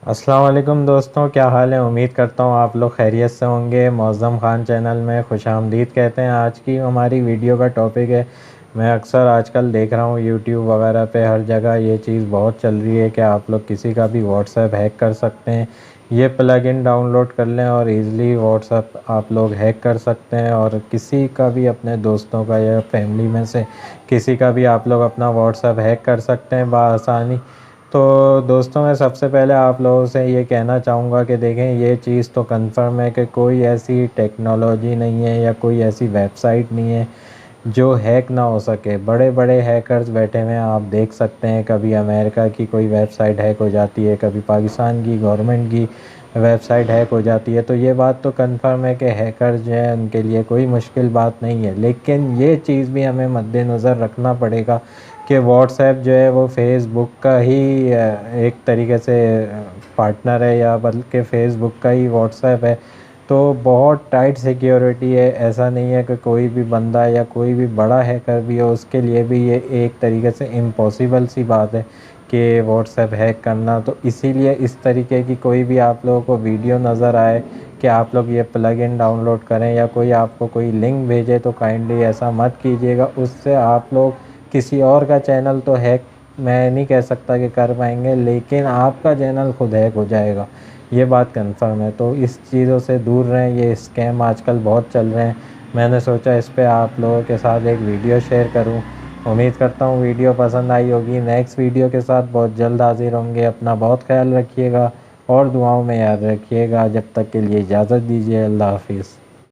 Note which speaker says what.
Speaker 1: السلام علیکم دوستوں، کیا حال ہے؟ امید کرتا ہوں آپ لوگ خیریت سے ہوں گے۔ معظم خان چینل میں خوش آمدید کہتے ہیں۔ آج کی ہماری ویڈیو کا ٹاپک ہے، میں اکثر آج کل دیکھ رہا ہوں یوٹیوب وغیرہ پہ ہر جگہ یہ چیز بہت چل رہی ہے کہ آپ لوگ کسی کا بھی واٹس ایپ ہیک کر سکتے ہیں۔ یہ پلگ ان ڈاؤن لوڈ کر لیں اور ایزیلی واٹس ایپ آپ لوگ ہیک کر سکتے ہیں، اور کسی کا بھی اپنے دوستوں کا یا فیملی میں سے کسی کا بھی آپ لوگ اپنا واٹس ایپ ہیک کر سکتے ہیں بآسانی۔ تو دوستوں، میں سب سے پہلے آپ لوگوں سے یہ کہنا چاہوں گا کہ دیکھیں، یہ چیز تو کنفرم ہے کہ کوئی ایسی ٹیکنالوجی نہیں ہے یا کوئی ایسی ویب سائٹ نہیں ہے جو ہیک نہ ہو سکے۔ بڑے بڑے ہیکرز بیٹھے ہوئے ہیں، آپ دیکھ سکتے ہیں کبھی امریکہ کی کوئی ویب سائٹ ہیک ہو جاتی ہے، کبھی پاکستان کی گورنمنٹ کی ویب سائٹ ہیک ہو جاتی ہے۔ تو یہ بات تو کنفرم ہے کہ ہیکرز جو ہیں ان کے لیے کوئی مشکل بات نہیں ہے، لیکن یہ چیز بھی ہمیں مد نظر رکھنا پڑے گا کہ واٹس ایپ جو ہے وہ فیس بک کا ہی ایک طریقے سے پارٹنر ہے، یا بلکہ فیس بک کا ہی واٹس ایپ ہے۔ تو بہت ٹائٹ سیکیورٹی ہے، ایسا نہیں ہے کہ کوئی بھی بندہ یا کوئی بھی بڑا ہیکر بھی ہو اس کے لیے بھی یہ ایک طریقے سے امپاسبل سی بات ہے کہ واٹس ایپ ہیک کرنا۔ تو اسی لیے اس طریقے کی کوئی بھی آپ لوگوں کو ویڈیو نظر آئے کہ آپ لوگ یہ پلگ ان ڈاؤن لوڈ کریں یا کوئی آپ کو کوئی لنک بھیجے تو کائنڈلی ایسا مت کیجیے گا۔ اس سے آپ لوگ کسی اور کا چینل تو ہیک میں نہیں کہہ سکتا کہ کر پائیں گے، لیکن آپ کا چینل خود ہیک ہو جائے گا، یہ بات کنفرم ہے۔ تو اس چیزوں سے دور رہیں، یہ اسکیم آج کل بہت چل رہے ہیں۔ میں نے سوچا اس پہ آپ لوگوں کے ساتھ ایک ویڈیو شیئر کروں۔ امید کرتا ہوں ویڈیو پسند آئی ہوگی۔ نیکسٹ ویڈیو کے ساتھ بہت جلد حاضر ہوں گے۔ اپنا بہت خیال رکھیے گا اور دعاؤں میں یاد رکھیے گا۔ جب تک کے لیے اجازت دیجیے، اللہ حافظ۔